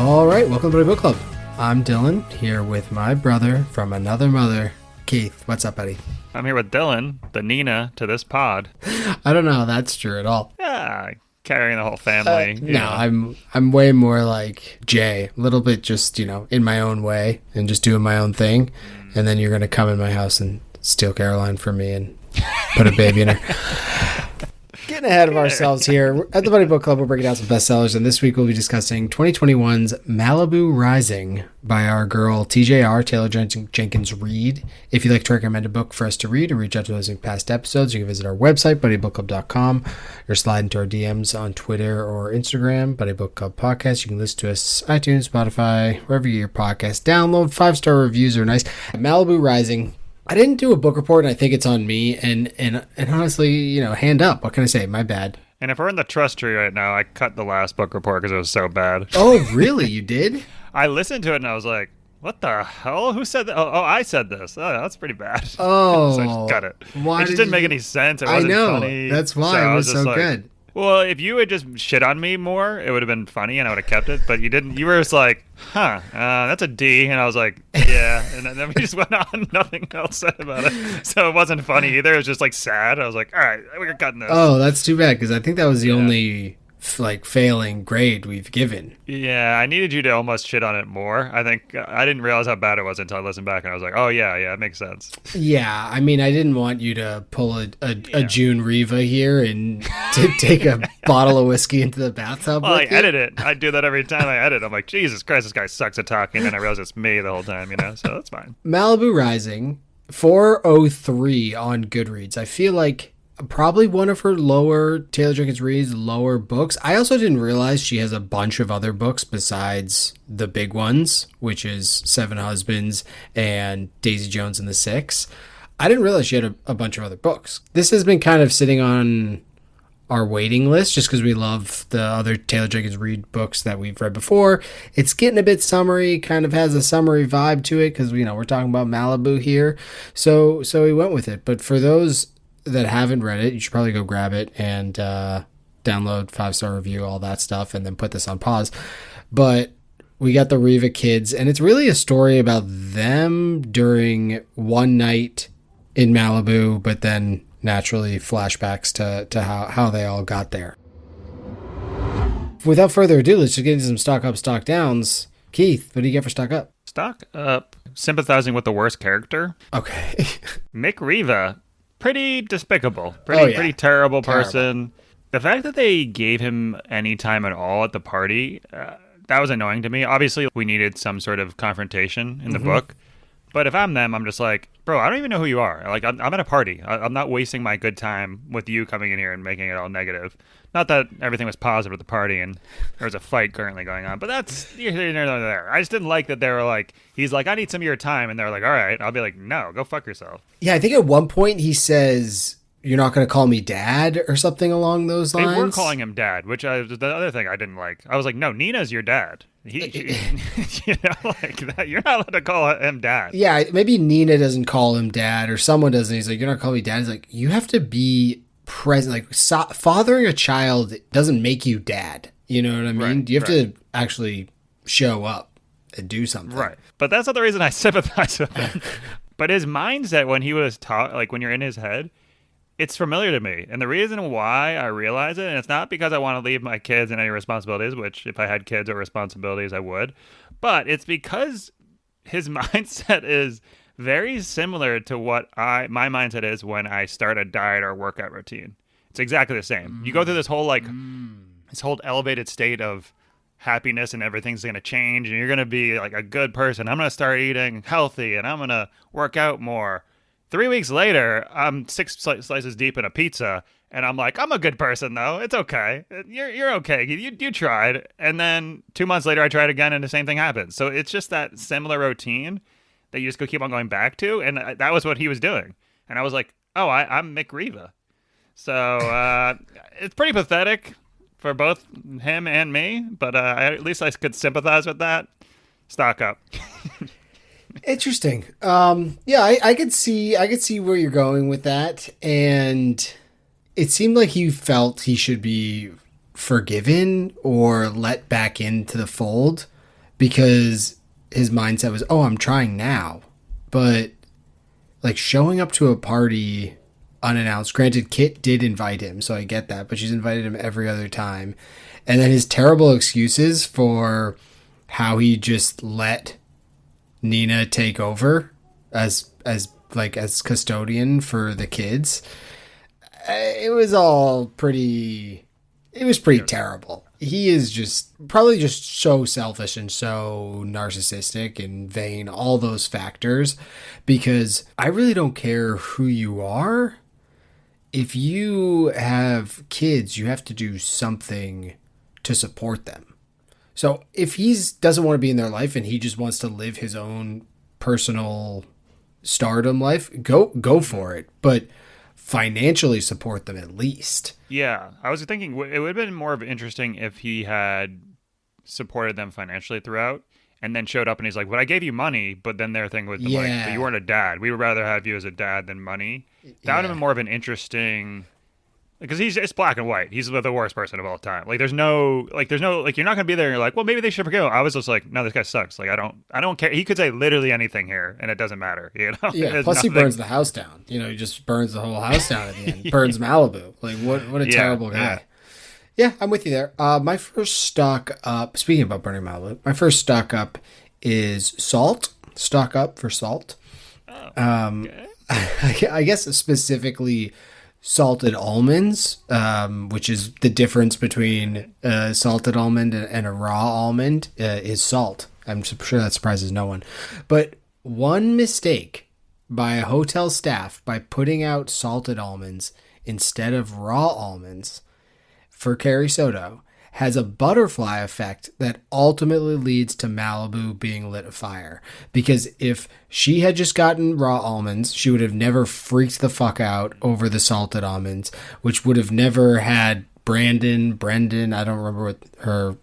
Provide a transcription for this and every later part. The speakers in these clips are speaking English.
All right, welcome to my book club. I'm Dylan, here with my brother from another mother, Keith. What's up, buddy? I'm here with Dylan, the Nina to this pod. I don't know how that's true at all. Yeah, carrying the whole family. No, I'm way more like Jay, a little bit just, in my own way and just doing my own thing. And then you're going to come in my house and steal Caroline from me and put a baby in her. Getting ahead of ourselves here. At the Buddy Book Club, we're breaking down some bestsellers, and this week we'll be discussing 2021's Malibu Rising by our girl TJR, Taylor Jenkins Reid. If you'd like to recommend a book for us to read or reach out to us in past episodes, you can visit our website, buddybookclub.com, or slide into our DMs on Twitter or Instagram, Buddy Book Club Podcast. You can listen to us iTunes, Spotify, wherever you get your podcast. Download, 5-star reviews are nice. Malibu Rising. I didn't do a book report, and I think it's on me. And honestly, hand up. What can I say? My bad. And if we're in the trust tree right now, I cut the last book report because it was so bad. Oh, really? You did? I listened to it and I was like, what the hell? Who said that? Oh, I said this. Oh, that's pretty bad. Oh. So I just cut it. Why it just didn't make any sense. It wasn't funny. That's why it was so good. Well, if you had just shit on me more, it would have been funny and I would have kept it. But you didn't. You were just like, that's a D. And I was like, yeah. And then we just went on. Nothing else said about it. So it wasn't funny either. It was just like sad. I was like, all right, we're cutting this. Oh, that's too bad because I think that was the only failing grade we've given. Yeah, I needed you to almost shit on it more. I think I didn't realize how bad it was until I listened back and I was like, oh yeah, it makes sense. Yeah, I mean, I didn't want you to pull a June Riva here and to take a bottle of whiskey into the bathtub. Well, I edit it. I do that every time I edit. I'm like, Jesus Christ, this guy sucks at talking. And then I realize it's me the whole time, so that's fine. Malibu Rising, 403 on Goodreads. I feel like probably one of her Taylor Jenkins Reid's lower books. I also didn't realize she has a bunch of other books besides the big ones, which is Seven Husbands and Daisy Jones and the Six. I didn't realize she had a bunch of other books. This has been kind of sitting on our waiting list just because we love the other Taylor Jenkins Reid books that we've read before. It's getting a bit summery, kind of has a summery vibe to it because, we're talking about Malibu here. So we went with it. But for those that haven't read it, you should probably go grab it and download, 5-star review, all that stuff, and then put this on pause. But we got the Riva kids, and it's really a story about them during one night in Malibu, but then naturally flashbacks to how they all got there. Without further ado, let's just get into some stock up, stock downs. Keith, what do you get for stock up? Stock up. Sympathizing with the worst character. Okay. Mick Riva. Pretty despicable. Pretty terrible person. The fact that they gave him any time at all at the party, that was annoying to me. Obviously, we needed some sort of confrontation in the book. But if I'm them, I'm just like, bro, I don't even know who you are. Like, I'm at a party. I'm not wasting my good time with you coming in here and making it all negative. Not that everything was positive at the party and there was a fight currently going on, but that's neither there. I just didn't like that they were like, he's like, I need some of your time. And they're like, all right. I'll be like, no, go fuck yourself. Yeah, I think at one point he says, you're not going to call me dad or something along those lines. They were calling him dad, which the other thing I didn't like. I was like, no, Nina's your dad. Like that. You're not allowed to call him dad. Yeah, maybe Nina doesn't call him dad or someone doesn't. He's like, you're not calling me dad. He's like, you have to be present. Like fathering a child doesn't make you dad. You know what I mean? Right, you have to actually show up and do something. Right. But that's not the reason I sympathize with him. But his mindset when he was taught, like when you're in his head, it's familiar to me. And the reason why I realize it, and it's not because I want to leave my kids and any responsibilities, which if I had kids or responsibilities, I would. But it's because his mindset is very similar to what my mindset is when I start a diet or workout routine. It's exactly the same. You go through this whole this whole elevated state of happiness and everything's going to change and you're going to be like a good person. I'm going to start eating healthy and I'm going to work out more. 3 weeks later, I'm 6 slices deep in a pizza, and I'm like, I'm a good person, though. It's okay. You're okay. You tried. And then 2 months later, I tried again, and the same thing happens. So it's just that similar routine that you just keep on going back to, and that was what he was doing. And I was like, oh, I'm Mick Riva. So it's pretty pathetic for both him and me, but at least I could sympathize with that. Stock up. Interesting. Yeah, I could see where you're going with that, and it seemed like he felt he should be forgiven or let back into the fold because his mindset was, oh, I'm trying now. But like showing up to a party unannounced, granted, Kit did invite him, so I get that, but she's invited him every other time. And then his terrible excuses for how he just let Nina take over as custodian for the kids. It was pretty terrible. He is probably just so selfish and so narcissistic and vain, all those factors, because I really don't care who you are. If you have kids, you have to do something to support them. So if he doesn't want to be in their life and he just wants to live his own personal stardom life, go for it. But financially support them at least. Yeah, I was thinking it would have been more of interesting if he had supported them financially throughout and then showed up and he's like, well, I gave you money, but then their thing with the like, but you weren't a dad. We would rather have you as a dad than money. That would have been more of an interesting, because it's black and white. He's the worst person of all time. Like there's no, you're not going to be there and you're like, well, maybe they should forgive him. I was just like, no, this guy sucks. Like, I don't care. He could say literally anything here and it doesn't matter, you know? Yeah. Plus he burns the house down. You know, he just burns the whole house down at the end. Burns Malibu. Like what a terrible guy. Yeah, I'm with you there. My first stock up, speaking about burning Malibu, my first stock up is salt. Stock up for salt. Oh, okay. I guess specifically salted almonds, which is the difference between a salted almond and a raw almond, is salt. I'm sure that surprises no one. But one mistake by a hotel staff by putting out salted almonds instead of raw almonds for Carrie Soto has a butterfly effect that ultimately leads to Malibu being lit afire. Because if she had just gotten raw almonds, she would have never freaked the fuck out over the salted almonds, which would have never had Brendan, I don't remember what her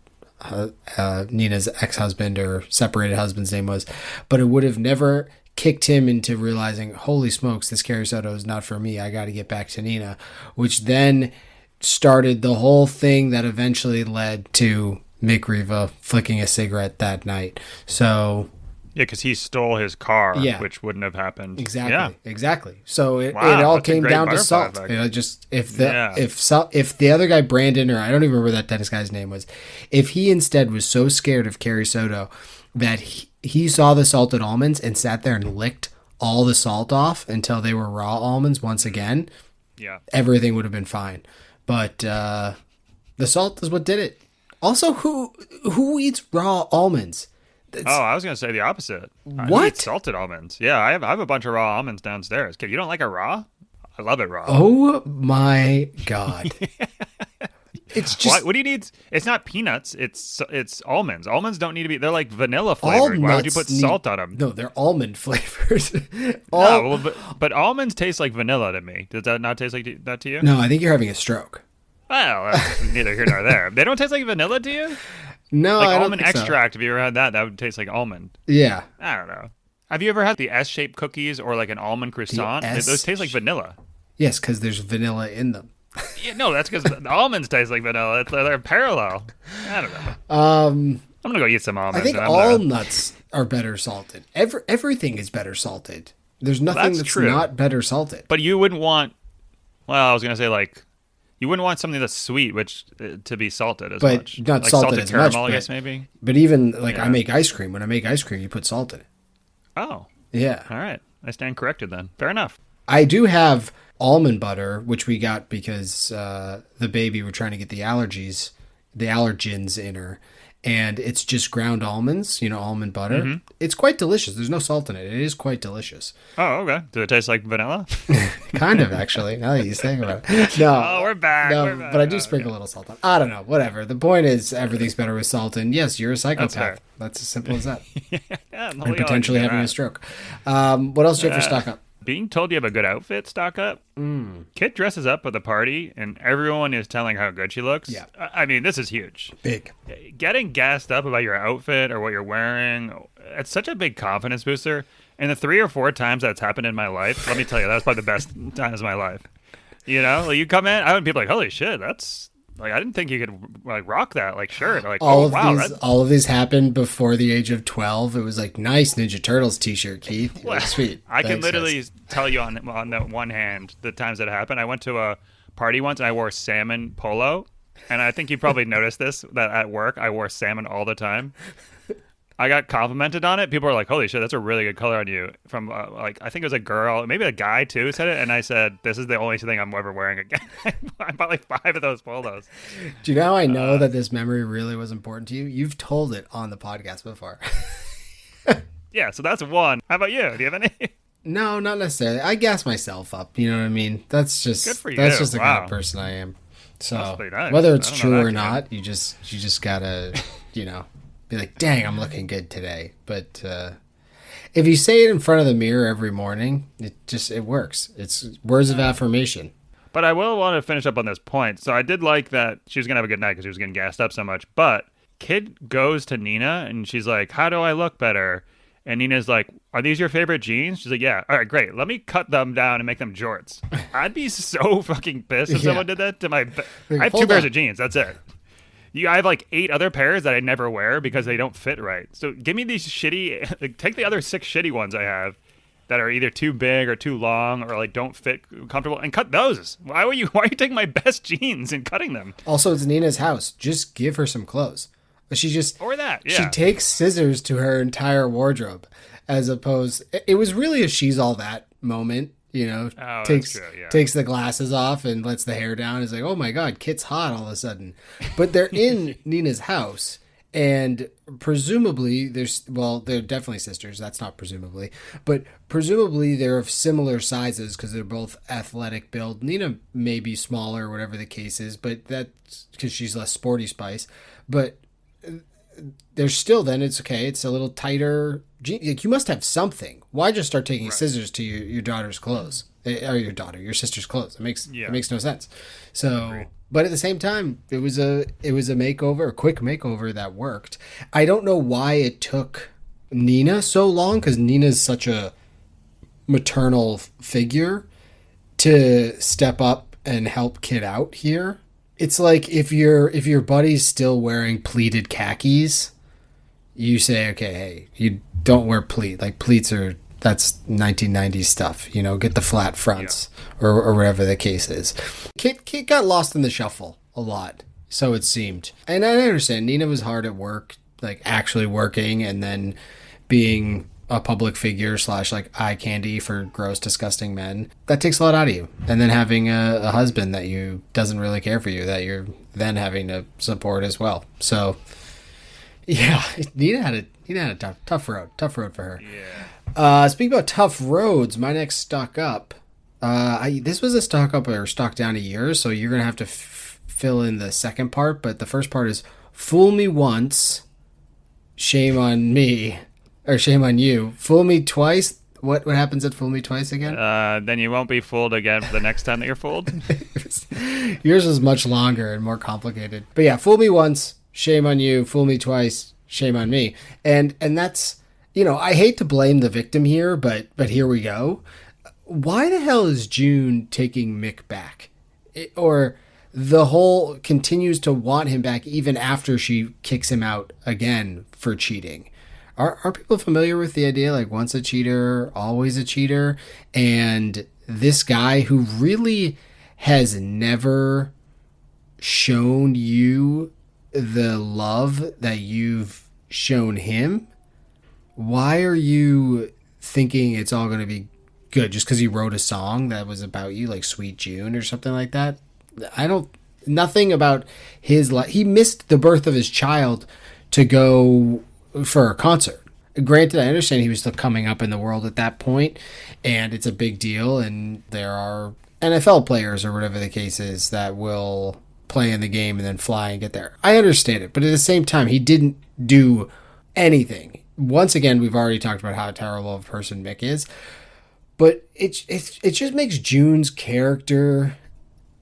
Nina's ex-husband or separated husband's name was, but it would have never kicked him into realizing, holy smokes, this Carrie Soto is not for me. I got to get back to Nina, which then started the whole thing that eventually led to Mick Riva flicking a cigarette that night. So yeah, because he stole his car, which wouldn't have happened. Exactly. So it all came down to salt. You know, just if the other guy, Brandon, or I don't even remember that Dennis guy's name was, if he instead was so scared of Carrie Soto that he saw the salted almonds and sat there and licked all the salt off until they were raw almonds once again, everything would have been fine. But the salt is what did it. Also, who eats raw almonds? I was going to say the opposite. What? I eat salted almonds. Yeah, I have a bunch of raw almonds downstairs. You don't like it raw? I love it raw. Oh my God. It's just... What do you need? It's not peanuts. It's almonds. Almonds don't need to be... They're like vanilla flavored. Why would you put salt on them? No, they're almond flavored. But almonds taste like vanilla to me. Does that not taste like that to you? No, I think you're having a stroke. Well, that's neither here nor there. They don't taste like vanilla to you? No, like I don't almond think extract. Have you ever had that? That would taste like almond. Yeah. I don't know. Have you ever had the S-shaped cookies or like an almond croissant? Those taste like vanilla. Yes, because there's vanilla in them. Yeah, no, that's because the almonds taste like vanilla. They're parallel. I don't know. I'm gonna go eat some almonds. I think all nuts are better salted. Everything is better salted. There's nothing that's not better salted. But you wouldn't want. Well, I was gonna say you wouldn't want something that's sweet, to be salted as much. But not like salted as caramel, much. I guess maybe. But even I make ice cream. When I make ice cream, you put salt in it. Oh. Yeah. All right. I stand corrected then. Fair enough. I do have almond butter, which we got because the baby were trying to get the allergens in her. And it's just ground almonds, almond butter. Mm-hmm. It's quite delicious. There's no salt in it. It is quite delicious. Oh, okay. Does it taste like vanilla? Kind of, actually, now that you think about it. No. Oh, we're back. But I do sprinkle a little salt on. I don't know. Whatever. The point is everything's better with salt. And yes, you're a psychopath. That's as simple as that. And potentially having a stroke. What else do you have for stock up? Being told you have a good outfit stock up. Kit dresses up at the party and everyone is telling how good she looks. Yeah. I mean, this is huge. Big. Getting gassed up about your outfit or what you're wearing, it's such a big confidence booster. And the 3 or 4 times that's happened in my life, let me tell you, that was probably the best times of my life. You come in, I would be like, holy shit, that's Like, I didn't think you could like rock that like shirt. Like, All oh of wow, these, that all of these happened before the age of 12. It was like, nice Ninja Turtles t-shirt, Keith. You're like, sweet. I can Thanks, guys. literally tell you on that one hand the times that happened. I went to a party once and I wore salmon polo, and I think you probably noticed this that at work I wore salmon all the time. I got complimented on it. People were like, "Holy shit, that's a really good color on you." From like, I think it was a girl, maybe a guy too, said it, and I said, "This is the only thing I'm ever wearing again." I bought like 5 of those polos. Do you know how I know that this memory really was important to you? You've told it on the podcast before. Yeah, so that's one. How about you? Do you have any? No, not necessarily. I gas myself up. You know what I mean? That's just Good for you. that's just the kind Wow. of person I am. So That's pretty nice. whether it's I don't know true that, or kid. not, you just gotta be like, dang, I'm looking good today. But if you say it in front of the mirror every morning, it works. It's words of affirmation. But I will want to finish up on this point. So I did like that she was going to have a good night because she was getting gassed up so much. But Kid goes to Nina and she's like, how do I look better? And Nina's like, are these your favorite jeans? She's like, yeah. All right, great. Let me cut them down and make them jorts. I'd be so fucking pissed if Yeah. someone did that to my... Like, I have 2 hold pairs on. of jeans. That's it. I have like 8 other pairs that I never wear because they don't fit right. So give me these shitty... Like, take the other 6 shitty ones I have that are either too big or too long or like don't fit comfortable and cut those. Why are you taking my best jeans and cutting them? Also, it's Nina's house. Just give her some clothes. She just Or that, she yeah. takes scissors to her entire wardrobe, as opposed. It was really a she's all that moment. Oh, that's takes true, yeah. takes the glasses off and lets the hair down. Is like, oh my god, Kit's hot all of a sudden. But they're in Nina's house, and presumably they're definitely sisters. That's not presumably, but presumably they're of similar sizes because they're both athletic build. Nina may be smaller, whatever the case is, but that's because she's less sporty spice. But there's still, then it's okay. It's a little tighter. Like, you must have something. Why just start taking scissors to your daughter's clothes or your sister's clothes? It makes no sense. So, but at the same time, it was a makeover, a quick makeover that worked. I don't know why it took Nina so long, because Nina's such a maternal figure to step up and help Kid out here. It's like if your buddy's still wearing pleated khakis, you say, okay, hey, you don't wear pleat. Like, pleats that's 1990s stuff. Get the flat fronts or whatever the case is. Kid got lost in the shuffle a lot, so it seemed. And I understand Nina was hard at work, like actually working, and then being a public figure / like eye candy for gross, disgusting men. That takes a lot out of you. And then having a husband that you doesn't really care for you, that you're then having to support as well. So yeah, Nina had a tough road for her. Yeah. Speaking about tough roads, my next stock up. This was a stock up or stock down a year, so you're gonna have to fill in the second part. But the first part is fool me once, shame on me. Or shame on you. Fool me twice. What happens at fool me twice again? Then you won't be fooled again for the next time that you're fooled. Yours was much longer and more complicated. But yeah, fool me once, shame on you. Fool me twice, shame on me. And that's, I hate to blame the victim here, but here we go. Why the hell is June taking Mick back? Or the whole continues to want him back even after she kicks him out again for cheating? Are people familiar with the idea, like, once a cheater, always a cheater? And this guy who really has never shown you the love that you've shown him, why are you thinking it's all going to be good just because he wrote a song that was about you, like Sweet June or something like that? Nothing about his life. He missed the birth of his child to go for a concert. Granted, I understand he was still coming up in the world at that point, and it's a big deal, and there are NFL players or whatever the case is that will play in the game and then fly and get there. I understand it, but at the same time, he didn't do anything. Once again, we've already talked about how terrible of a person Mick is, but it just makes June's character,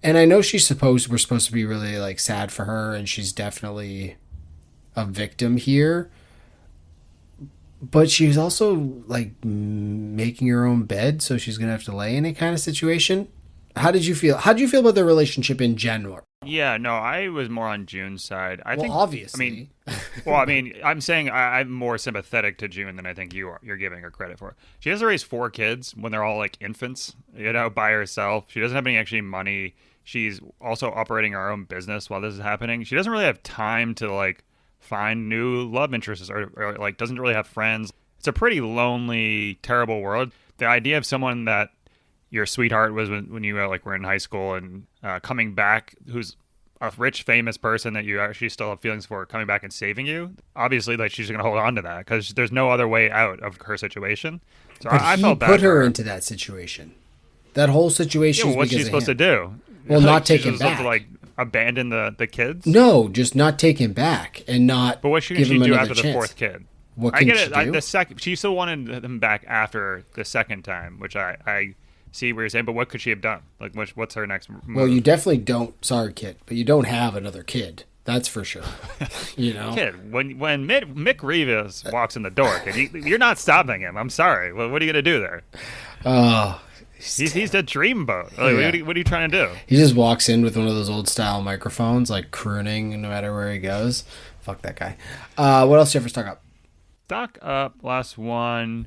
and I know we're supposed to be really like sad for her, and she's definitely a victim here. But she's also like making her own bed, so she's gonna have to lay in it kind of situation. How did you feel? How did you feel about the relationship in general? Yeah, no, I was more on June's side. I Well, think. I mean, obviously. well, I mean, I'm saying I'm more sympathetic to June than I think you are. You're giving her credit for. She has to raise 4 kids when they're all like infants, by herself. She doesn't have any actually money. She's also operating her own business while this is happening. She doesn't really have time to like find new love interests or like doesn't really have friends. It's a pretty lonely, terrible world. The idea of someone that your sweetheart was when you were in high school and coming back, who's a rich, famous person that you actually still have feelings for, coming back and saving you. Obviously, like she's going to hold on to that because there's no other way out of her situation. So But I he felt bad put for her her. into that situation. That whole situation Yeah, is well, what's because she of supposed him. to do? Well, Like, not take she's him supposed to back. like abandon the kids. No, just not take him back and not But what can give she him do another after the chance. fourth kid? What I can get she it. do? The second, she still wanted them back after the second time, which I see what you're saying. But what could she have done? Like, what's her next move? Well, you definitely don't. Sorry, kid, but you don't have another kid. That's for sure. Kid, when Mick Reeves walks in the door, kid, you're not stopping him. I'm sorry. What are you gonna do there? Oh, He's the dreamboat. Like, Yeah. what are you trying to do? he just walks in with one of those old style microphones, like crooning no matter where he goes. Fuck that guy. What else do you have for stock up? Stock up. Last one.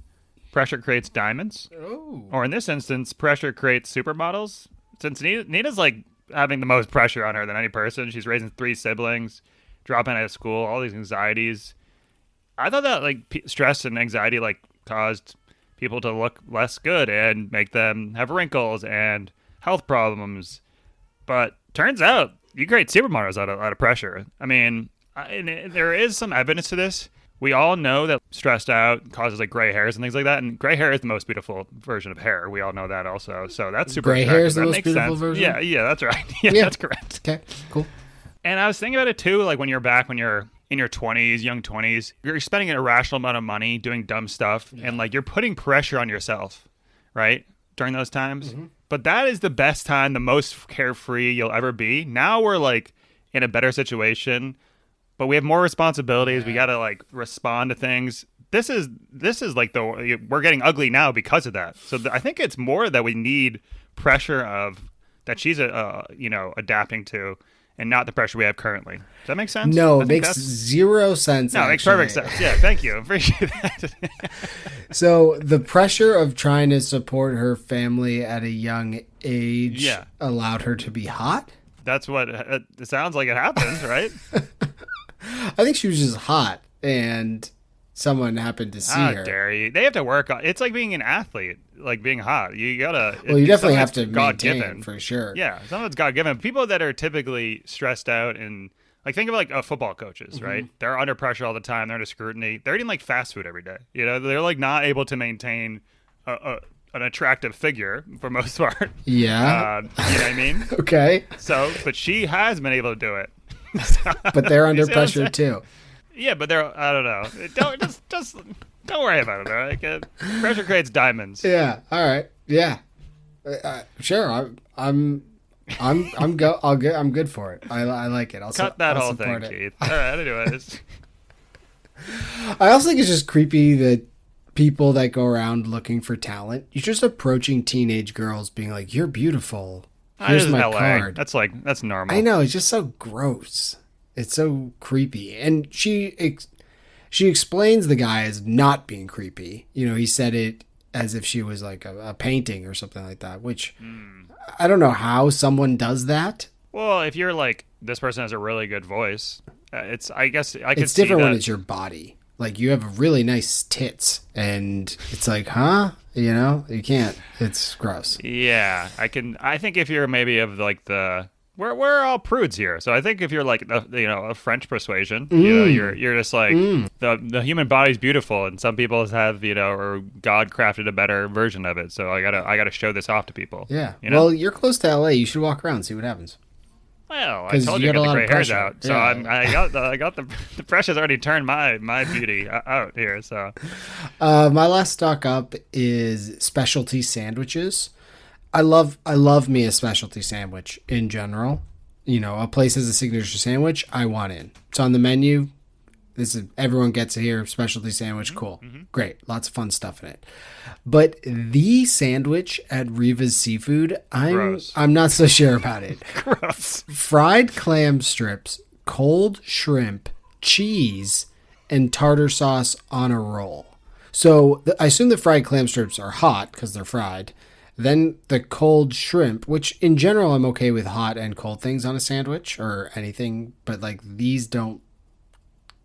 Pressure creates diamonds. Oh, Or in this instance, pressure creates supermodels. Since Nina's like having the most pressure on her than any person. She's raising 3 siblings, dropping out of school, all these anxieties. I thought that like stress and anxiety like caused people to look less good and make them have wrinkles and health problems. But turns out you create supermodels out of pressure. I mean, there is some evidence to this. We all know that stressed out causes like gray hairs and things like that, and gray hair is the most beautiful version of hair. We all know that also. So that's super. Gray hair is the That most makes beautiful sense. version? Yeah, that's right. Yeah, Yeah. that's correct. okay, cool. And I was thinking about it too, like when you're in your 20s, young 20s, you're spending an irrational amount of money doing dumb stuff, and like you're putting pressure on yourself, right? During those times. Mm-hmm. But that is the best time, the most carefree you'll ever be. Now we're like in a better situation, but we have more responsibilities. We got to like respond to things. This is like we're getting ugly now because of that. So I think it's more that we need pressure of that she's adapting to, and not the pressure we have currently. Does that make sense? No, I it think makes that's- zero sense. No, it makes perfect sense. Yeah, thank you. Appreciate that. So the pressure of trying to support her family at a young age Yeah. allowed her to be hot. That's what it sounds like it happens, right? I think she was just hot, and someone happened to see How her. dare you? They have to work on. It's like being an athlete, like being hot. You gotta. Well, you definitely have to some of it's maintain for sure. Yeah, some of it's God given. People that are typically stressed out and like think of like football coaches, Mm-hmm. right? They're under pressure all the time. They're under scrutiny. They're eating like fast food every day. They're like not able to maintain an attractive figure for most part. Yeah. You know what I mean? Okay. So, but she has been able to do it. But they're under You see what I'm pressure saying? too. Yeah, but I don't know. Just don't worry about it. All right? Pressure creates diamonds. Yeah. All right. Yeah. Sure. I'm good for it. I like it. Cut that I'll whole thing, support it. Keith. All right. Anyways, I also think it's just creepy that people that go around looking for talent, you're just approaching teenage girls being like, "You're beautiful. Here's this is my LA. card." That's normal. I know, it's just so gross. It's so creepy. And she explains the guy as not being creepy. He said it as if she was like a painting or something like that, which I don't know how someone does that. Well, if you're like this person has a really good voice, I guess I could It's see different that. when it's your body. Like you have really nice tits and it's like, huh? You can't. It's gross. Yeah, I think if you're maybe of like we're all prudes here, so I think if you're like a French persuasion, you're just like the human body's beautiful, and some people have or God crafted a better version of it. So I gotta show this off to people. Yeah. You know? Well, you're close to LA. You should walk around and see what happens. Well, I 'Cause told you you I got a got the lot gray of hairs pressure. out, so Yeah. I got the pressure's already turned my beauty out here. So My last stock up is specialty sandwiches. I love me a specialty sandwich in general. A place has a signature sandwich, I want in. It's on the menu. This is everyone gets it here. Specialty sandwich, cool, great, lots of fun stuff in it. But the sandwich at Riva's Seafood, Gross. I'm not so sure about it. Gross. Fried clam strips, cold shrimp, cheese, and tartar sauce on a roll. So I assume the fried clam strips are hot because they're fried. Then the cold shrimp, which in general I'm okay with hot and cold things on a sandwich or anything, but like these don't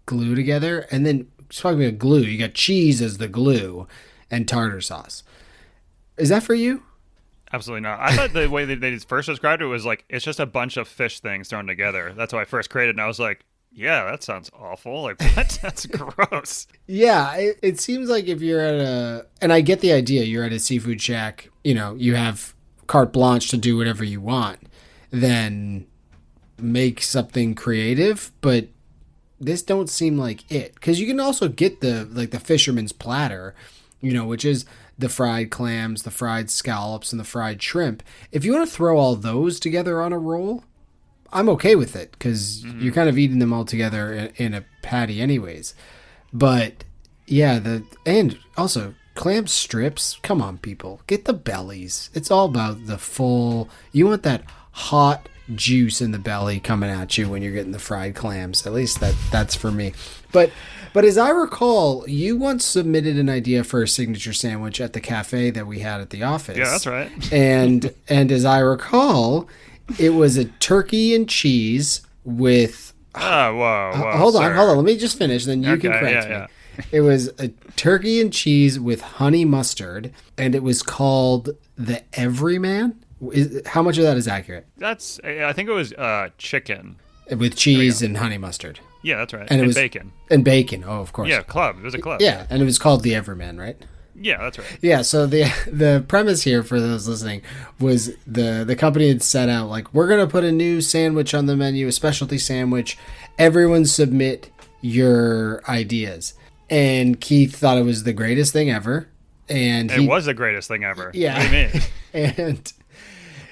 glue together. And then talking about glue, you got cheese as the glue and tartar sauce. Is that for you? Absolutely not. I thought the way that they first described it was like it's just a bunch of fish things thrown together. That's how I first created it, and I was like, yeah, that sounds awful. Like, what? That's gross. Yeah, it seems like if you're at a, and I get the idea, you're at a seafood shack, you know, you have carte blanche to do whatever you want, then make something creative, but this don't seem like it. Because you can also get the fisherman's platter, you know, which is the fried clams, the fried scallops, and the fried shrimp. If you want to throw all those together on a roll, I'm okay with it because you're kind of eating them all together in a patty anyways. But yeah, and also clam strips. Come on, people, get the bellies. It's all about the full. You want that hot juice in the belly coming at you when you're getting the fried clams. At least that's for me. But as I recall, you once submitted an idea for a signature sandwich at the cafe that we had at the office. Yeah, that's right. and as I recall, it was a turkey and cheese with. Oh, whoa. Hold on. Let me just finish, then you can correct me. Yeah. It was a turkey and cheese with honey mustard, and it was called the Everyman. How much of that is accurate? I think it was chicken. With cheese and honey mustard. Yeah, that's right. And it was bacon. And bacon, oh, of course. Yeah, club. It was a club. Yeah, and it was called the Everyman, right? Yeah, that's right. Yeah, so the premise here for those listening was the company had set out, like, we're going to put a new sandwich on the menu, a specialty sandwich. Everyone submit your ideas. And Keith thought it was the greatest thing ever. And it was the greatest thing ever. Yeah. What do you mean? And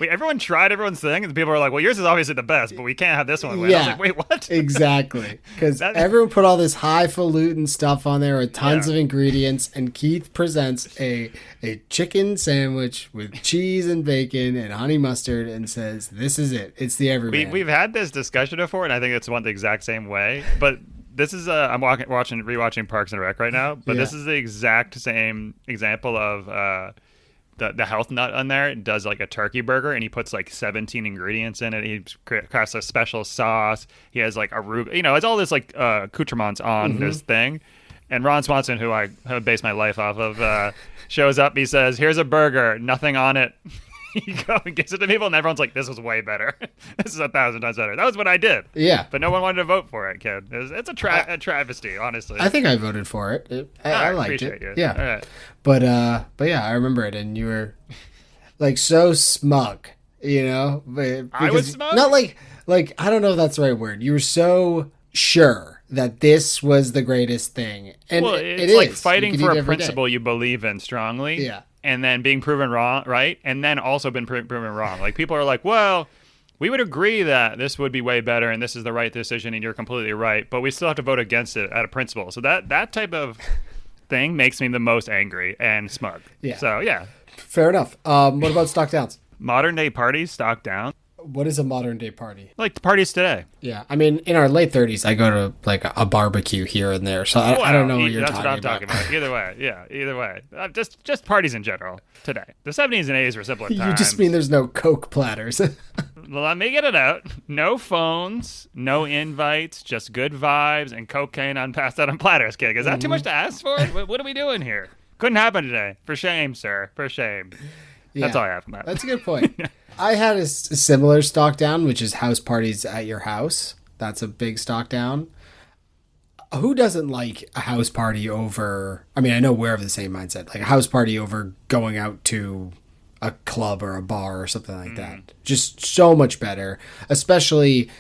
everyone tried everyone's thing, and people were like, well, yours is obviously the best, but we can't have this one win. Yeah, I was like, wait, what? Exactly. Because everyone put all this highfalutin stuff on there with tons of ingredients, and Keith presents a chicken sandwich with cheese and bacon and honey mustard and says, this is it. It's the Everyman. We've had this discussion before, and I think it's went the exact same way, but this is I'm rewatching Parks and Rec right now, but this is the exact same example of the health nut on there. It does like a turkey burger, and he puts like 17 ingredients in it. He crafts a special sauce. He has like arugula, you know, it's all this like accoutrements on this thing. And Ron Swanson, who I have based my life off of, shows up. He says, "Here's a burger, nothing on it." He goes and gives it to people, and everyone's like, "This was way better. This is 1,000 times better." That was what I did. Yeah, but no one wanted to vote for it, kid. It's a travesty, honestly. I think I voted for it. I liked it. You. Yeah, all right. But yeah, I remember it, and you were like so smug, you know. I was smug. Not like I don't know if that's the right word. You were so sure that this was the greatest thing, and well, it's like fighting for a principle you believe in strongly. Yeah. And then being proven wrong, right? And then also been proven wrong. Like, people are like, well, we would agree that this would be way better and this is the right decision and you're completely right, but we still have to vote against it out of principle. So that type of thing makes me the most angry and smug. Yeah. So, yeah. Fair enough. What about stock downs? Modern day parties, stock down. What is a modern day party? Like the parties today. Yeah. I mean, in our late 30s, I go to like a barbecue here and there. So I don't know what you're talking about. That's what I'm talking about. Either way. Yeah. Either way. Just parties in general today. The 70s and 80s were simpler times. You just mean there's no Coke platters. Let me get it out. No phones, no invites, just good vibes and cocaine passed out on platters, kid. Is that too much to ask for? What are we doing here? Couldn't happen today. For shame, sir. For shame. Yeah, that's all I have from that. That's a good point. I had a similar stock down, which is house parties at your house. That's a big stock down. Who doesn't like a house party over... I mean, I know we're of the same mindset. Like a house party over going out to a club or a bar or something like that. Just so much better. Especially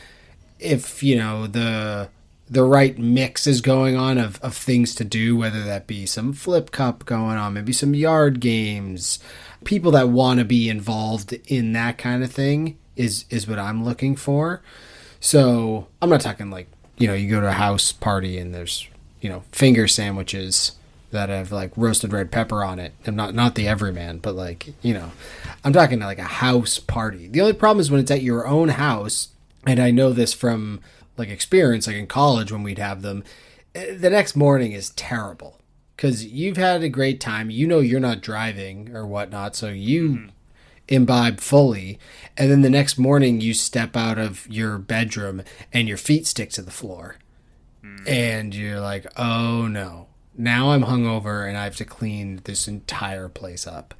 if, you know, the right mix is going on of things to do, whether that be some flip cup going on, maybe some yard games... People that want to be involved in that kind of thing is what I'm looking for. So I'm not talking like you go to a house party and there's, finger sandwiches that have like roasted red pepper on it. I'm not the everyman, but like, I'm talking like a house party. The only problem is when it's at your own house, and I know this from like experience, like in college when we'd have them, the next morning is terrible because you've had a great time. You're not driving or whatnot, so you imbibe fully, and then the next morning you step out of your bedroom and your feet stick to the floor, and you're like, oh no. Now I'm hungover and I have to clean this entire place up.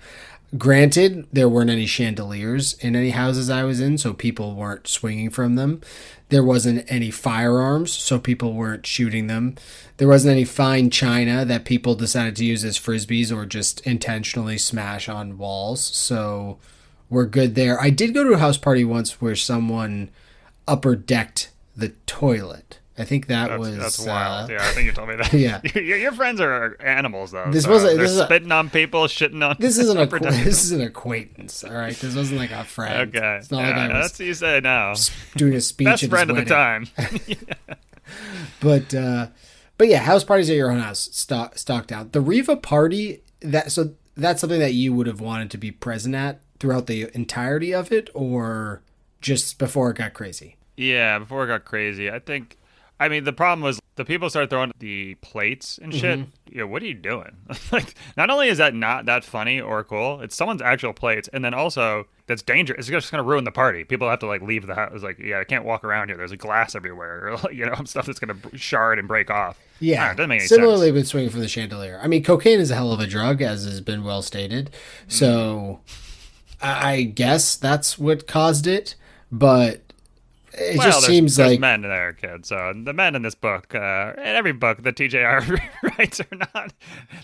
Granted, there weren't any chandeliers in any houses I was in, so people weren't swinging from them. There wasn't any firearms, so people weren't shooting them. There wasn't any fine china that people decided to use as frisbees or just intentionally smash on walls, so we're good there. I did go to a house party once where someone upper decked the toilet. I think that's wild. Yeah, I think you told me that. Yeah, your friends are animals though. They're spitting on people, shitting on. This is an acquaintance. All right, this wasn't like a friend. Okay, it's not like I was. That's what you say now. Doing a speech. Best at friend his at the time. But yeah, house parties at your own house, stocked out. The Riva party, that's something that you would have wanted to be present at throughout the entirety of it, or just before it got crazy. Yeah, before it got crazy. I mean, the problem was the people started throwing the plates and shit. What are you doing? Like, not only is that not that funny or cool, it's someone's actual plates, and then also that's dangerous. It's just going to ruin the party. People have to like leave the house. It's like, I can't walk around here. There's glass everywhere, or like, stuff that's going to shard and break off. Yeah, it doesn't make any similarly sense. with swinging from the chandelier. I mean, cocaine is a hell of a drug, as has been well stated. So, I guess that's what caused it, but. It just seems there's like men there, kids. So the men in this book, and every book that TJR writes are not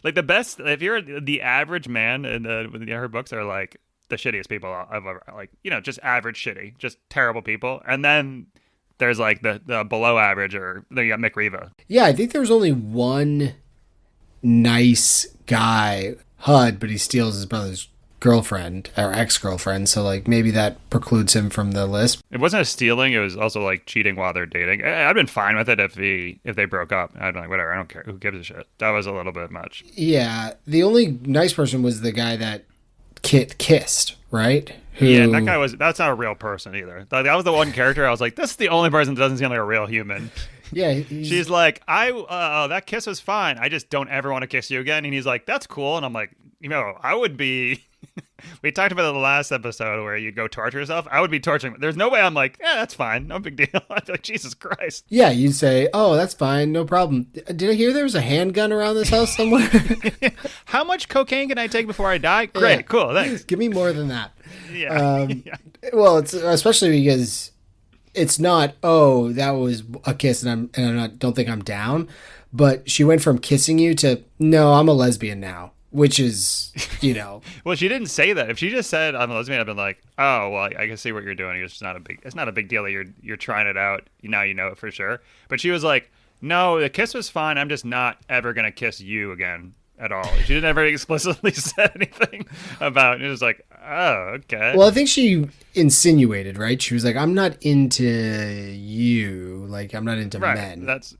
like the best. If you're the average man in her books are like the shittiest people I've ever like. Just average shitty, just terrible people. And then there's like the below average, or then you got Mick Riva. Yeah, I think there's only one nice guy, HUD, but he steals his brother's girlfriend or ex-girlfriend, so like maybe that precludes him from the list. It wasn't a stealing, it was also like cheating while they're dating. I'd been fine with it if they broke up. I'd be like, whatever, I don't care, who gives a shit. That was a little bit much. Yeah, the only nice person was the guy that Kit kissed, right? Yeah, and that's not a real person either. That was the one character I was like, this is the only person that doesn't seem like a real human. Yeah, she's like, that kiss was fine, I just don't ever want to kiss you again. And he's like, that's cool. And I'm like, I would be we talked about it in the last episode where you go torture yourself. I would be torturing. There's no way I'm like, that's fine, no big deal. I'd be like, Jesus Christ. Yeah, you'd say, oh, that's fine, no problem. Did I hear there was a handgun around this house somewhere? How much cocaine can I take before I die? Great, cool, thanks. Give me more than that. Yeah. Well, it's especially because it's not, oh, that was a kiss and don't think I'm down. But she went from kissing you to, no, I'm a lesbian now. Which is, Well, she didn't say that. If she just said I'm a lesbian, I've been like, oh, well, I can see what you're doing. It's not a big deal that you're trying it out. Now you know it for sure. But she was like, no, the kiss was fine. I'm just not ever gonna kiss you again at all. She didn't ever explicitly say anything about it. It was like, oh, okay. Well, I think she insinuated, right? She was like, I'm not into you. Like, I'm not into men. That's.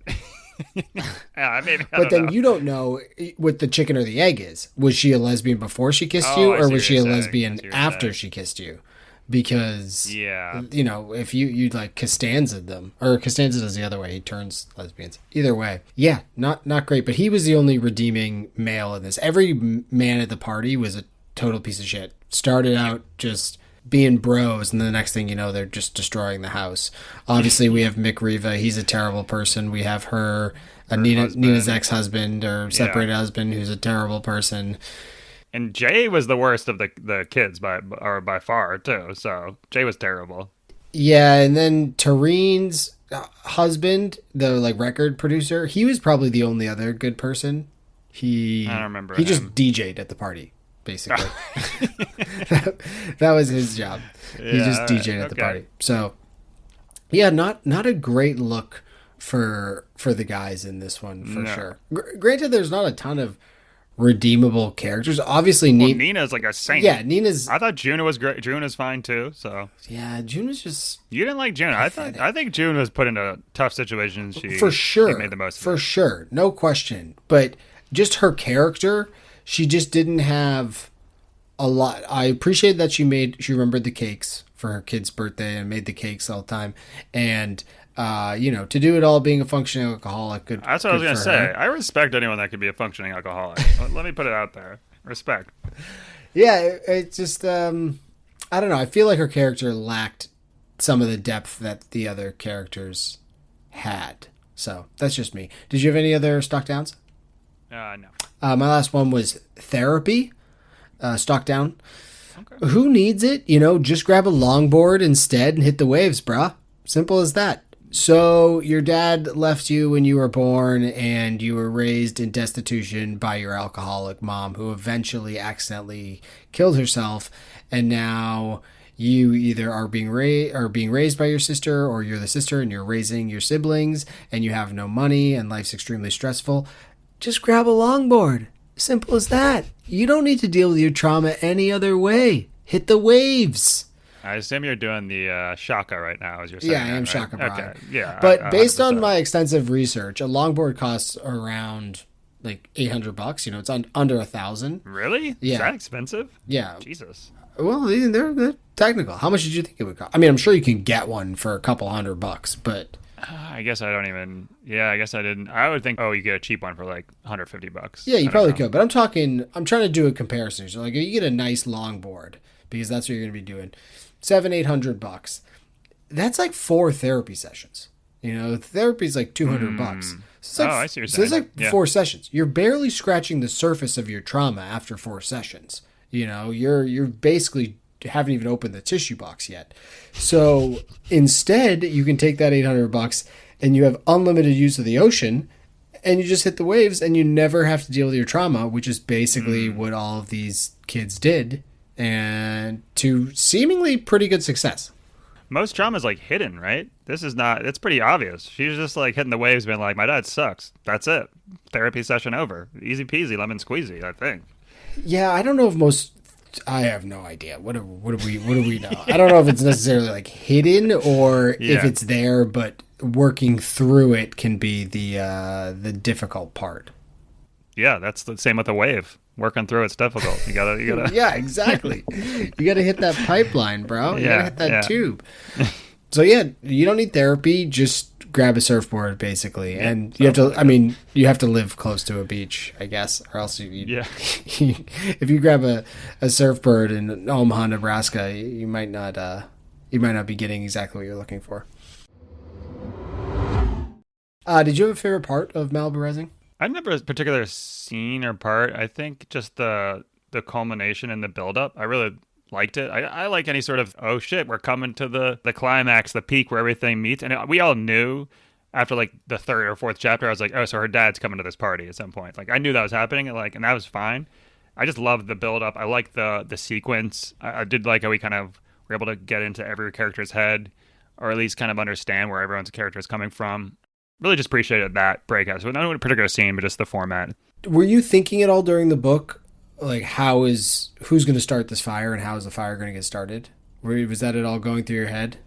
Yeah, maybe. But then you don't know what the chicken or the egg is. Was she a lesbian before she kissed you, or was she a lesbian after she kissed you? Because if you like Costanza them, or Costanza does the other way, he turns lesbians. Either way, yeah, not great. But he was the only redeeming male in this. Every man at the party was a total piece of shit. Started out just being bros, and the next thing you know, they're just destroying the house. Obviously, we have Mick Riva. He's a terrible person. We have Nina's ex-husband or separated husband, who's a terrible person. And Jay was the worst of the kids by far too. So Jay was terrible. Yeah, and then Tareen's husband, the like record producer, he was probably the only other good person. I don't remember. He just DJ'd at the party. Basically, that was his job. He just DJ'd at the party. So, yeah, not a great look for the guys in this one for sure. Granted, there's not a ton of redeemable characters. Obviously, Well, Nina's like a saint. Yeah, Nina's. I thought June was great. June is fine too. So Yeah, June was just you didn't like June. I think June was put in a tough situation. for sure. She made the most of for it. sure, no question. But just her character, she just didn't have a lot. I appreciate that she remembered the cakes for her kid's birthday and made the cakes all the time, and to do it all being a functioning alcoholic. That's what I was good gonna for say. her. I respect anyone that could be a functioning alcoholic. Let me put it out there. Respect. Yeah, it just I don't know. I feel like her character lacked some of the depth that the other characters had. So that's just me. Did you have any other stock downs? No. My last one was therapy. Stock down. Okay. Who needs it? Just grab a longboard instead and hit the waves, bruh. Simple as that. So your dad left you when you were born and you were raised in destitution by your alcoholic mom who eventually accidentally killed herself, and now you either are being raised by your sister, or you're the sister and you're raising your siblings and you have no money and life's extremely stressful. Just grab a longboard. Simple as that. You don't need to deal with your trauma any other way. Hit the waves. I assume you're doing the shaka right now, as you're saying. Yeah, I am right? shaka bra. Okay, yeah. But based on 100%. my extensive research, a longboard costs around like $800. It's under $1,000. Really? Yeah. Is that expensive? Yeah. Jesus. Well, they're technical. How much did you think it would cost? I mean, I'm sure you can get one for a couple $100, but I guess I don't even. Yeah, I guess I didn't. I would think. Oh, you get a cheap one for like $150. yeah, you I probably don't know. could. But I'm trying to do a comparison. So like, if you get a nice longboard, because that's what you're going to be doing, $700-800. That's like 4 therapy sessions. Therapy's like $200. So it's like, I see what you're so it's saying. like Yeah. 4 sessions. You're barely scratching the surface of your trauma after 4 sessions. You're basically haven't even opened the tissue box yet. So instead, you can take that $800 and you have unlimited use of the ocean, and you just hit the waves, and you never have to deal with your trauma, which is basically what all of these kids did, and to seemingly pretty good success. Most trauma is like hidden, right? This is not. It's pretty obvious. She's just like hitting the waves, being like, "My dad sucks." That's it. Therapy session over. Easy peasy, lemon squeezy. I think. Yeah, I don't know if most. I have no idea. What do we know? I don't know if it's necessarily like hidden or if Yeah. it's there, but working through it can be the difficult part. Yeah, that's the same with a wave. Working through it's difficult. You gotta. Yeah, exactly. You got to hit that pipeline, bro. You got to Yeah, hit that yeah. tube. So yeah, you don't need therapy. Just grab a surfboard, basically, and you have to. I mean, you have to live close to a beach, I guess, or else Yeah. if you grab a surfboard in Omaha, Nebraska, you might not be getting exactly what you're looking for. Did you have a favorite part of Malibu Rising? I've never a particular scene or part. I think just the culmination and the buildup. I really liked it. I like any sort of, oh shit, we're coming to the climax, the peak where everything meets. And we all knew after like the 3rd or 4th chapter, I was like, oh, so her dad's coming to this party at some point. Like I knew that was happening, and that was fine. I just loved the buildup. I liked the sequence. I did like how we kind of were able to get into every character's head, or at least kind of understand where everyone's character is coming from. Really just appreciated that breakout. So not a particular scene, but just the format. Were you thinking at all during the book, like who's going to start this fire and how is the fire going to get started? Was that at all going through your head?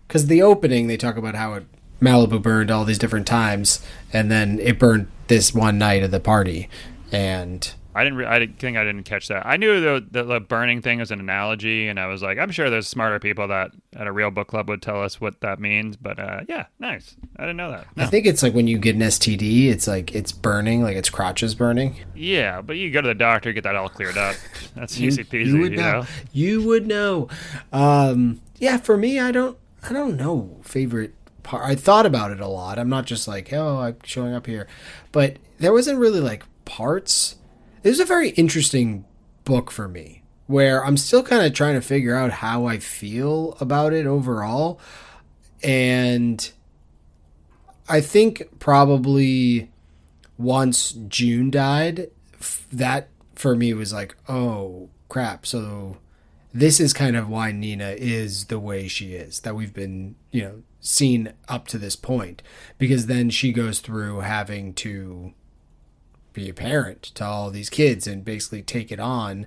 Because the opening, they talk about how Malibu burned all these different times, and then it burned this one night of the party, and I didn't catch that. I knew the burning thing was an analogy, and I was like, I'm sure there's smarter people that at a real book club would tell us what that means. But yeah, nice. I didn't know that. No. I think it's like when you get an STD, it's like it's burning, like its crotch is burning. Yeah, but you go to the doctor, get that all cleared up. That's easy peasy. You would know. You would know. Yeah, for me, I don't know favorite part. I thought about it a lot. I'm not just like, oh, I'm showing up here, but there wasn't really like parts. It was a very interesting book for me, where I'm still kind of trying to figure out how I feel about it overall. And I think probably once June died, that for me was like, oh crap. So this is kind of why Nina is the way she is, that we've been, seen up to this point, because then she goes through having to be a parent to all these kids and basically take it on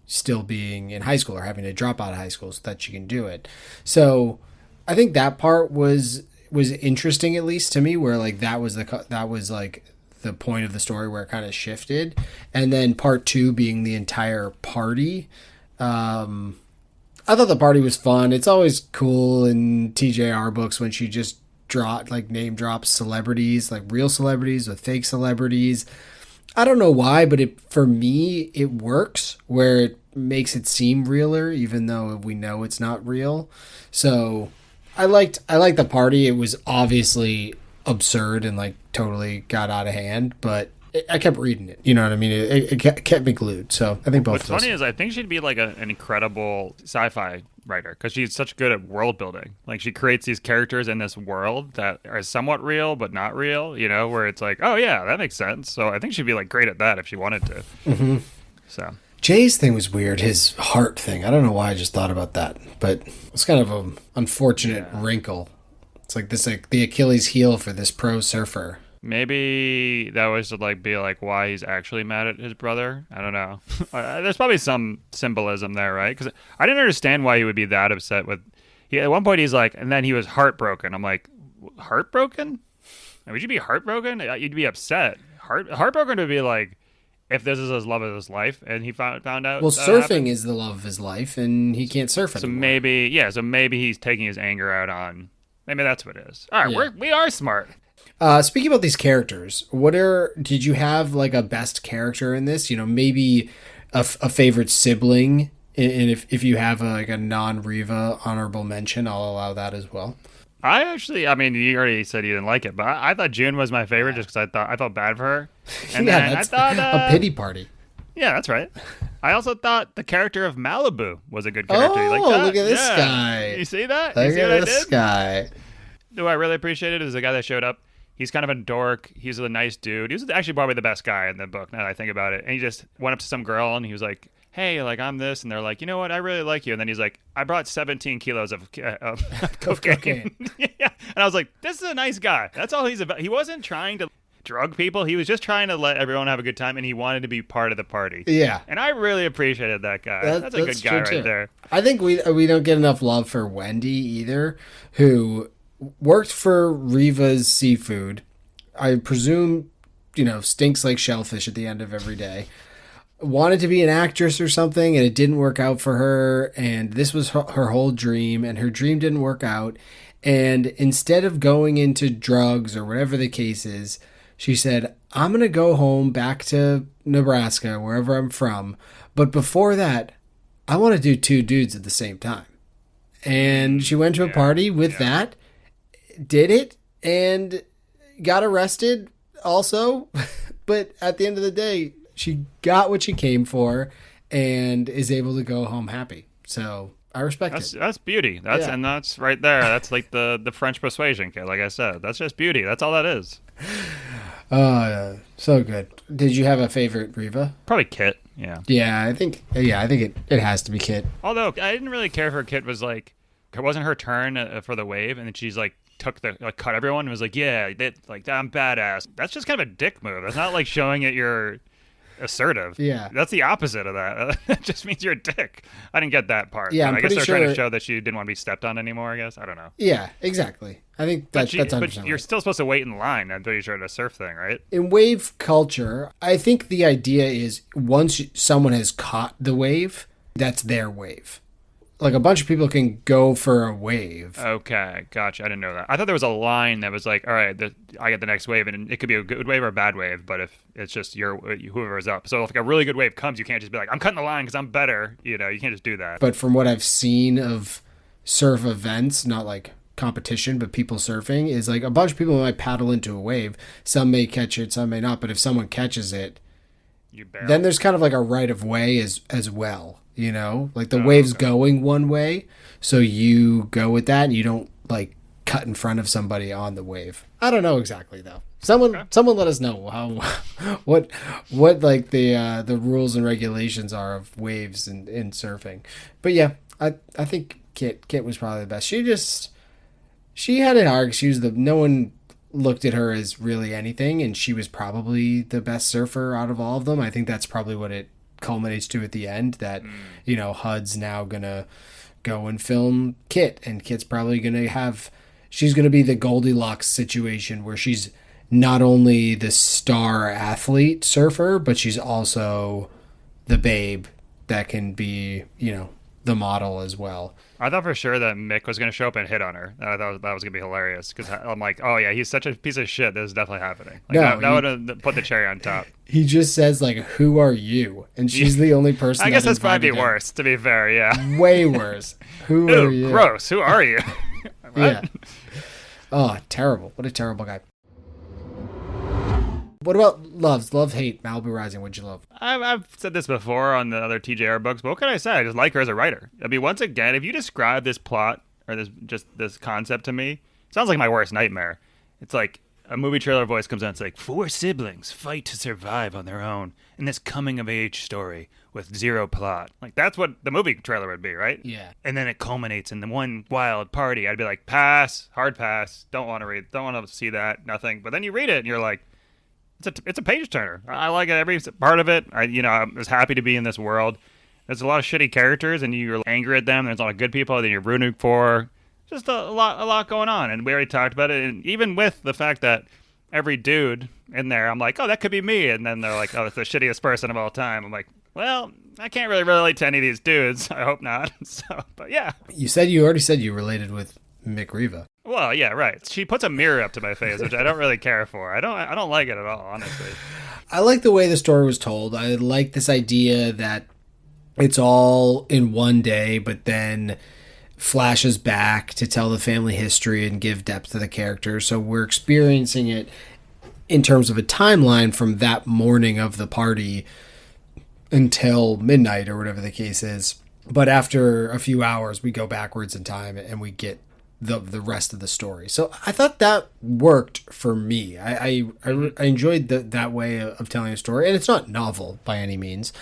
still being in high school or having to drop out of high school so that she can do it. So I think that part was interesting, at least to me, where like that was like the point of the story where it kind of shifted. And then part 2 being the entire party. I thought the party was fun. It's always cool in TJR books when she just name drops celebrities, like real celebrities with fake celebrities. I don't know why, but for me it works where it makes it seem realer, even though we know it's not real. So I liked the party. It was obviously absurd and like totally got out of hand, but I kept reading it. You know what I mean? It kept me glued. So I think both. What's funny is I think she'd be like an incredible sci-fi writer because she's such good at world building. Like she creates these characters in this world that are somewhat real but not real. You know, where it's like, oh yeah, that makes sense. So I think she'd be like great at that if she wanted to. Mm-hmm. So Jay's thing was weird. His heart thing. I don't know why I just thought about that, but it's kind of an unfortunate wrinkle. It's like this, like the Achilles heel for this pro surfer. Maybe that was to like be like why he's actually mad at his brother. I don't know. There's probably some symbolism there, right? Because I didn't understand why he would be that upset with. At one point he's like, and then he was heartbroken. I'm like, heartbroken? Would you be heartbroken? You'd be upset. Heartbroken would be like if this is his love of his life, and he found out. Well, surfing is the love of his life, and he can't surf anymore. So maybe he's taking his anger out on. Maybe that's what it is. All right, we are smart. Speaking about these characters, did you have like a best character in this? You know, maybe a favorite sibling, and if you have a non-Riva honorable mention, I'll allow that as well. I mean, you already said you didn't like it, but I thought June was my favorite just because I felt bad for her. And yeah, then that's I thought a pity party. Yeah, that's right. I also thought the character of Malibu was a good character. Oh, look at this guy! You see that? Look at this guy. Who I really appreciated is the guy that showed up. He's kind of a dork. He's a nice dude. He was actually probably the best guy in the book, now that I think about it. And he just went up to some girl, and he was like, hey, like, I'm this. And they're like, you know what? I really like you. And then he's like, I brought 17 kilos of cocaine. Yeah. And I was like, this is a nice guy. That's all he's about. He wasn't trying to drug people. He was just trying to let everyone have a good time, and he wanted to be part of the party. Yeah. And I really appreciated that guy. That's a good guy right there. I think we don't get enough love for Wendy either, who worked for Riva's Seafood. I presume, stinks like shellfish at the end of every day. Wanted to be an actress or something, and it didn't work out for her. And this was her whole dream, and her dream didn't work out. And instead of going into drugs or whatever the case is, she said, I'm going to go home back to Nebraska, wherever I'm from. But before that, I want to do 2 dudes at the same time. And she went to a party with that. Did it and got arrested also, but at the end of the day she got what she came for and is able to go home happy. So I respect it. That's beauty. And that's right there. That's like the French persuasion kid. Like I said, that's just beauty. That's all that is. So good. Did you have a favorite Riva? Probably Kit. Yeah, I think it has to be Kit. Although I didn't really care for Kit. Was like, it wasn't her turn for the wave, and then she's like cut everyone and was like, yeah, I'm badass. That's just kind of a dick move. That's not like showing it you're assertive. Yeah. That's the opposite of that. It just means you're a dick. I didn't get that part. Yeah, I guess they're trying to show that she didn't want to be stepped on anymore, I guess. I don't know. Yeah, exactly. I think that's 100%. But you're still supposed to wait in line, I'm pretty sure, to surf thing, right? In wave culture, I think the idea is once someone has caught the wave, that's their wave. Like a bunch of people can go for a wave. Okay, gotcha. I didn't know that. I thought there was a line that was like, all right, I get the next wave, and it could be a good wave or a bad wave, but if it's just whoever's up. So if like a really good wave comes, you can't just be like, I'm cutting the line because I'm better. You can't just do that. But from what I've seen of surf events, not like competition, but people surfing, is like a bunch of people might paddle into a wave. Some may catch it, some may not. But if someone catches it, then there's kind of like a right of way as well. Like the wave's going one way, so you go with that, and you don't like cut in front of somebody on the wave. I don't know exactly though. Someone let us know how what like the rules and regulations are of waves in surfing. But yeah, I think Kit was probably the best. She had it hard. She was no one looked at her as really anything, and she was probably the best surfer out of all of them. I think that's probably what it culminates to at the end, that, HUD's now going to go and film Kit, and Kit's probably going to she's going to be the Goldilocks situation where she's not only the star athlete surfer, but she's also the babe that can be, the model as well. I thought for sure that Mick was going to show up and hit on her. I thought that was going to be hilarious because I'm like, oh yeah, he's such a piece of shit. This is definitely happening. Like, that would have put the cherry on top. He just says like, "Who are you?" And she's the only person. I guess that's probably worse. To be fair, yeah. Way worse. Who Ew, are you? Gross. Who are you? Yeah. Oh, terrible! What a terrible guy. What about loves? Love, hate, Malibu Rising. What'd you love? I've said this before on the other TJR books, but what can I say? I just like her as a writer. I mean, once again, if you describe this plot or this concept to me, it sounds like my worst nightmare. It's like a movie trailer voice comes on. It's like 4 siblings fight to survive on their own in this coming of age story with zero plot. Like that's what the movie trailer would be, right? Yeah. And then it culminates in the one wild party. I'd be like, pass, hard pass. Don't want to read. Don't want to see that. Nothing. But then you read it and you're like, it's a page turner. I like every part of it. I was happy to be in this world. There's a lot of shitty characters, and you're angry at them. There's a lot of good people that you're rooting for. Just a lot going on, and we already talked about it. And even with the fact that every dude in there, I'm like, oh, that could be me. And then they're like, oh, it's the shittiest person of all time. I'm like, well, I can't really relate to any of these dudes. I hope not. But yeah. You already said you related with Mick Riva. Well, yeah, right. She puts a mirror up to my face, which I don't really care for. I don't like it at all, honestly. I like the way the story was told. I like this idea that it's all in one day, but then flashes back to tell the family history and give depth to the characters. So we're experiencing it in terms of a timeline from that morning of the party until midnight or whatever the case is. But after a few hours, we go backwards in time and we get the rest of the story. So I thought that worked for me. I enjoyed that way of telling a story, and it's not novel by any means,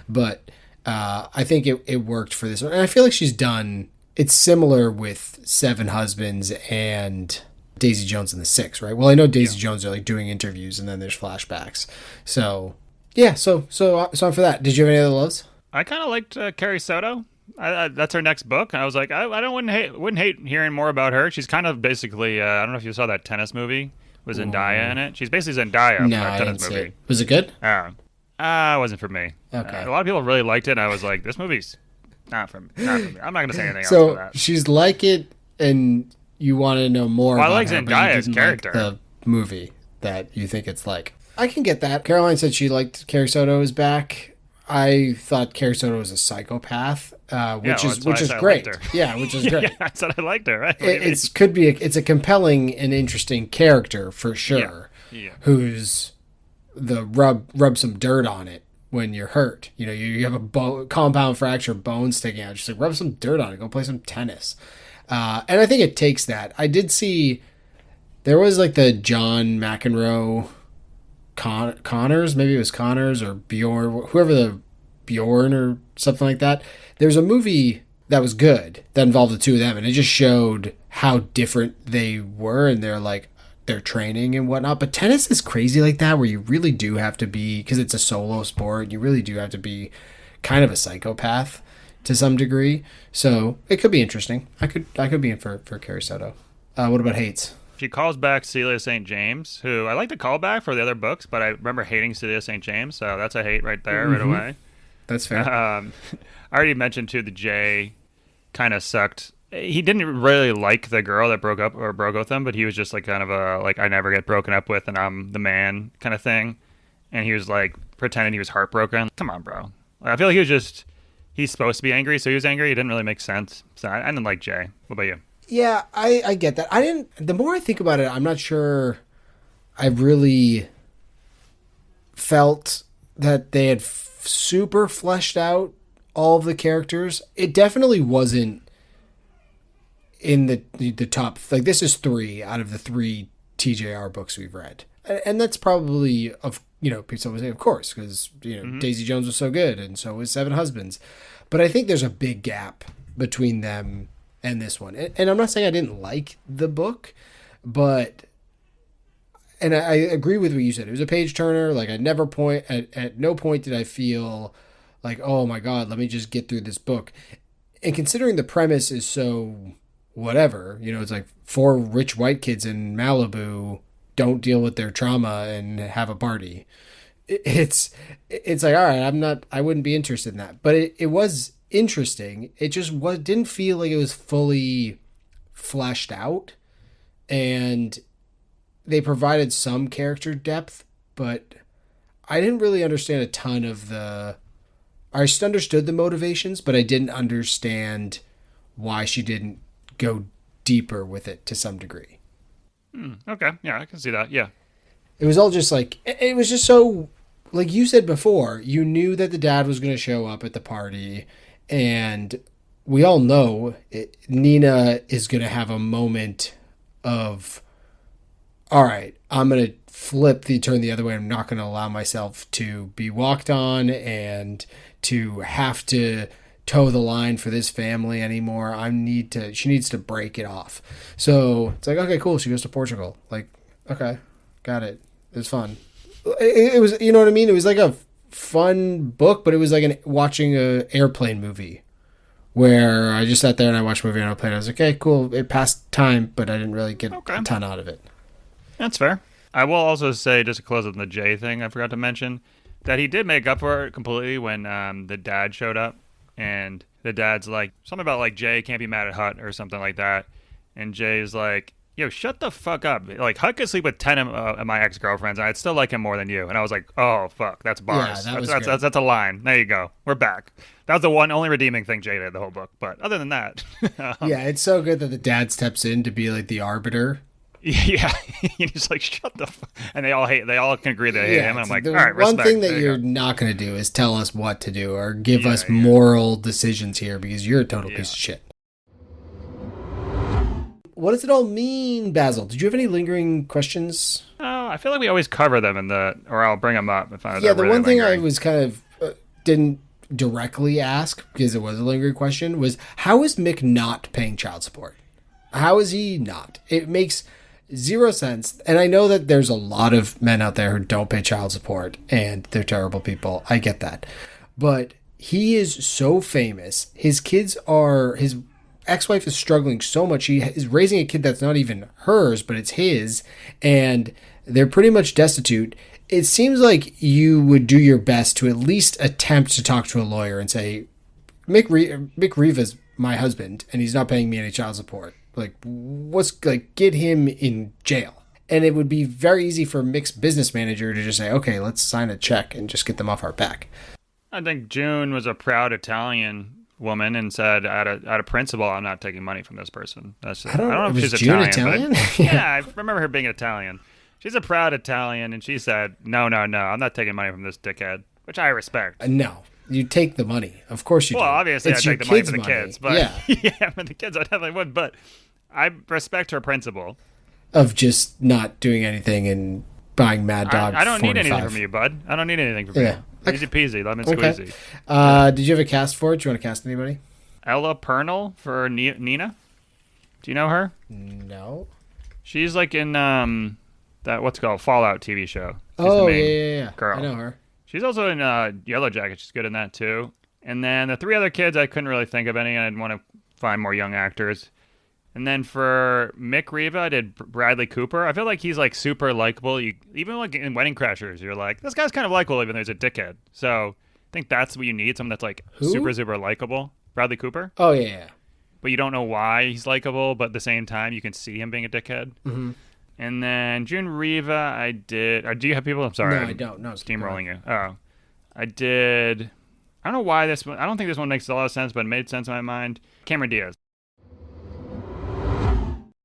but I think it worked for this one. And I feel like she's done. It's similar with Seven Husbands and Daisy Jones and the Six, right? Well, I know Daisy Jones are like doing interviews, and then there's flashbacks. So yeah, so I'm for that. Did you have any other loves? I kind of liked Carrie Soto. That's her next book. I was like, wouldn't hate hearing more about her. She's kind of basically, I don't know if you saw that tennis movie with Zendaya in it. She's basically Zendaya in that tennis movie. Was it good? It wasn't for me. Okay. A lot of people really liked it. And I was like, this movie's not for me. I'm not going to say anything else So for that. she's like it, and you want to know more Well, about I like her, but Zendaya's you didn't character. like the movie that you think it's like. I can get that. Caroline said she liked Carrie Soto is back. I thought Carrie Soto was a psychopath, which is great. Yeah, which is great. Yeah, I said I liked her. Right? It's a compelling and interesting character for sure. Yeah. Who's the rub some dirt on it when you're hurt. You have a compound fracture, bone sticking out. Just like rub some dirt on it. Go play some tennis. And I think it takes that. I did see there was like the John McEnroe. Connors, maybe it was Connors or Bjorn, whoever the Bjorn or something like that. There's a movie that was good that involved the two of them, and it just showed how different they were and their training and whatnot. But tennis is crazy like that, where you really do have to be, because it's a solo sport, you really do have to be kind of a psychopath to some degree. So it could be interesting. I could be in for Carrie Soto. What about hates? She calls back Celia St. James, who I like to call back for the other books, but I remember hating Celia St. James, so that's a hate right there, right away. That's fair. I already mentioned, too, the Jay kind of sucked. He didn't really like the girl that broke with him, but he was just like kind of I never get broken up with and I'm the man kind of thing. And he was like pretending he was heartbroken. Come on, bro. I feel like he's supposed to be angry, so he was angry. It didn't really make sense. So I didn't like Jay. What about you? Yeah, I get that. The more I think about it, I'm not sure I really felt that they had super fleshed out all of the characters. It definitely wasn't in the top. Like, this is 3 out of the 3 TJR books we've read. And that's probably, people would say, of course, because, Daisy Jones was so good, and so was Seven Husbands. But I think there's a big gap between them and this one. And I'm not saying I didn't like the book, but and I agree with what you said. It was a page turner. Like I never at no point did I feel like, oh my God, let me just get through this book. And considering the premise is so whatever, it's like four rich white kids in Malibu don't deal with their trauma and have a party. It's like, all right, I wouldn't be interested in that. But it was interesting. It just didn't feel like it was fully fleshed out. And they provided some character depth, but I didn't really understand a ton of I just understood the motivations, but I didn't understand why she didn't go deeper with it to some degree. Okay. Yeah, I can see that. Yeah. It was all just like, it was just so, like you said before, you knew that the dad was going to show up at the party, and we all know Nina is going to have a moment of, all right, I'm going to turn the other way. I'm not going to allow myself to be walked on and to have to toe the line for this family anymore. She needs to break it off. So it's like, okay, cool. She goes to Portugal. Like, okay, got it. It was fun. It was, you know what I mean? It was like a fun book, but it was like watching an airplane movie where I just sat there and I watched a movie on a plane. I was like, okay, cool. It passed time, but I didn't really get a ton out of it. That's fair. I will also say, just to close on the Jay thing, I forgot to mention that he did make up for it completely when the dad showed up. And the dad's like, something about like, Jay can't be mad at Hut or something like that. And Jay's like, yo, shut the fuck up. Like, Hut could sleep with 10 of my ex-girlfriends, and I'd still like him more than you. And I was like, oh, fuck, that's bars. Yeah, that's a line. There you go. We're back. That was the only redeeming thing Jay did the whole book. But other than that. Yeah, it's so good that the dad steps in to be like the arbiter. Yeah, he's like, shut the fuck. And they all can agree they hate him. And I'm like, all right, one respect. thing that you're not going to do is tell us what to do or give us moral decisions here because you're a total piece of shit. What does it all mean, Basil? Did you have any lingering questions? Oh, I feel like we always cover them or I'll bring them up if I. Yeah, the one thing I was kind of didn't directly ask because it was a lingering question was, how is Mick not paying child support? How is he not? It makes zero sense. And I know that there's a lot of men out there who don't pay child support and they're terrible people. I get that. But he is so famous. His ex-wife is struggling so much. She is raising a kid that's not even hers, but it's his. And they're pretty much destitute. It seems like you would do your best to at least attempt to talk to a lawyer and say, Mick Riva's my husband and he's not paying me any child support. Get him in jail. And it would be very easy for Mick's business manager to just say, okay, let's sign a check and just get them off our back. I think June was a proud Italian woman and said, out of principle, I'm not taking money from this person. I don't know if she's Italian. Yeah, I remember her being Italian. She's a proud Italian, and she said, no, I'm not taking money from this dickhead, which I respect. No. You take the money. Of course you do. Well, obviously, I take the money for the kids. But yeah, for the kids, I definitely would. But I respect her principle. Of just not doing anything and buying Mad Dog I don't 45. need anything from you, bud. I don't need anything from you. Easy peasy, lemon squeezy. Did you have a cast for it? Do you want to cast anybody? Ella Pernell for Nina. Do you know her? No. She's like in that what's it called Fallout TV show. She's the main yeah. Girl. I know her. She's also in Yellow Jacket. She's good in that too. And then the three other kids, I couldn't really think of any, and I didn't want to find more young actors. And then for Mick Riva, I did Bradley Cooper. I feel like he's like super likable. Even like in Wedding Crashers, you're like, this guy's kind of likable even though he's a dickhead. So I think that's what you need, someone that's like super likable. Bradley Cooper. Oh, yeah. But you don't know why he's likable, but at the same time, you can see him being a dickhead. Mm-hmm. And then June Riva, I did... do you have people? I'm sorry. No, I don't. No, steamrolling you. Oh. I did... I don't know why this one... I don't think this one makes a lot of sense, but it made sense in my mind. Cameron Diaz.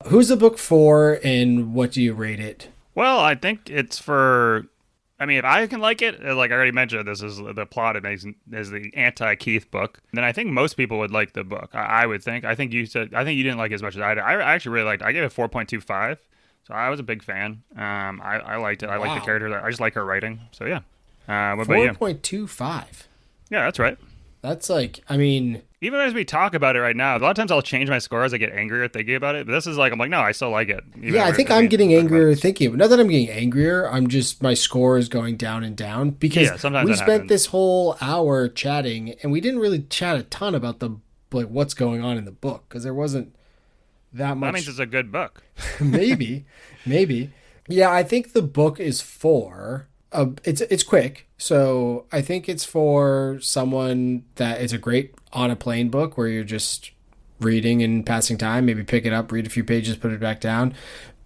Who's the book for, and what do you rate it? Well, I think it's for... I mean, if I can like it, like I already mentioned, this is the plot is the anti-Keith book. Then I think most people would like the book. I would think. I think you didn't like it as much as I did. I actually really liked it. I gave it 4.25. So I was a big fan. I liked it. I liked the character. I just like her writing. So yeah. What about you? 4.25. Yeah, that's right. That's like, I mean, Even as we talk about it right now, a lot of times I'll change my score as I get angrier thinking about it. But this is like, I'm like, no, I still like it. yeah, I think I'm getting angrier thinking of it. Not that I'm getting angrier. I'm just, my score is going down and down because sometimes we that spent happens. this whole hour chatting and we didn't really chat a ton about the, like, what's going on in the book because there wasn't that much. That means it's a good book. maybe. Yeah, I think the book is for, it's quick. So I think it's for someone that it's a great on a plane book where you're just reading and passing time, maybe pick it up, read a few pages, put it back down.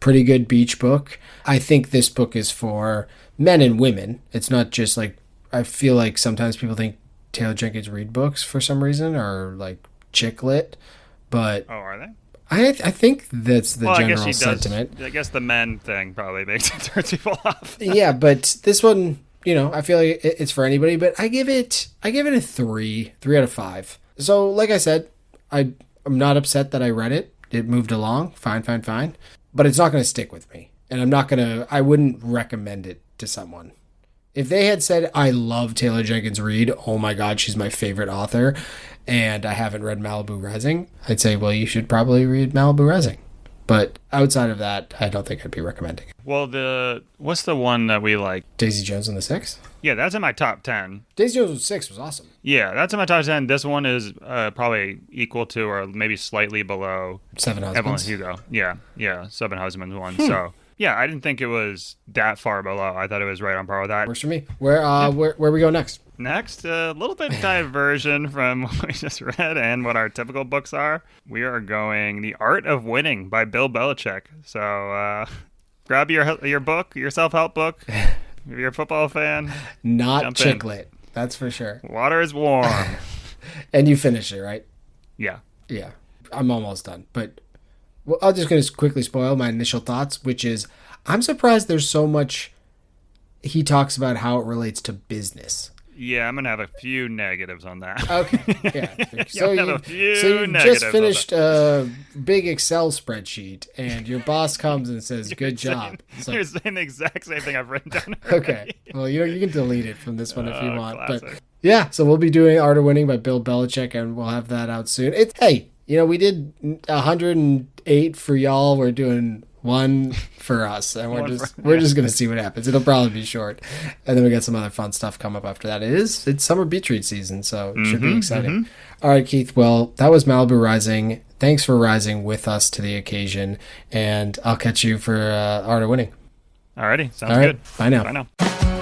Pretty good beach book. I think this book is for men and women. It's not just like, I feel like sometimes people think Taylor Jenkins Reid books for some reason are like chick lit, but Oh, are they? I think that's the Well, I guess general she does. sentiment. I guess the men thing probably makes it turn people off. Yeah, but this one, you know, I feel like it's for anybody, but I give it a 3 out of 5. So, like I said, I'm not upset that I read it. It moved along, fine. But it's not going to stick with me, and I wouldn't recommend it to someone. If they had said, I love Taylor Jenkins Reid, oh my God, she's my favorite author, and I haven't read Malibu Rising, I'd say, well, you should probably read Malibu Rising. But outside of that, I don't think I'd be recommending it. Well, what's the one that we like? Daisy Jones and the Six? Yeah, that's in my top 10. Daisy Jones and the Six was awesome. Yeah, that's in my top 10. This one is probably equal to or maybe slightly below Seven Evelyn Husbands. Hugo. Yeah, Seven Husbands one. So, yeah, I didn't think it was that far below. I thought it was right on par with that. Works for me. Where we go next? Next, a little bit diversion from what we just read and what our typical books are. We are going The Art of Winning by Bill Belichick. So grab your book, your self-help book. If you're a football fan, Not chick lit. That's for sure. Water is warm. And you finish it, right? Yeah. Yeah. I'm almost done. But I'm just going to quickly spoil my initial thoughts, which is I'm surprised there's so much he talks about how it relates to business. Yeah, I'm going to have a few negatives on that. Okay. Yeah. So you negatives just on finished a big Excel spreadsheet and your boss comes and says, good job. It's You're like, saying the exact same thing I've written down. okay. Well, you can delete it from this one if you want. Classic. But yeah, so we'll be doing Art of Winning by Bill Belichick and we'll have that out soon. Hey, we did 108 for y'all. We're doing one for us, and we're just gonna see what happens. It'll probably be short, and then we got some other fun stuff come up after that. It's summer beach read season, so it should be exciting. All right, Keith. Well, that was Malibu Rising. Thanks for rising with us to the occasion, and I'll catch you for Art of Winning. Alrighty, sounds All right, good. bye now. Bye now.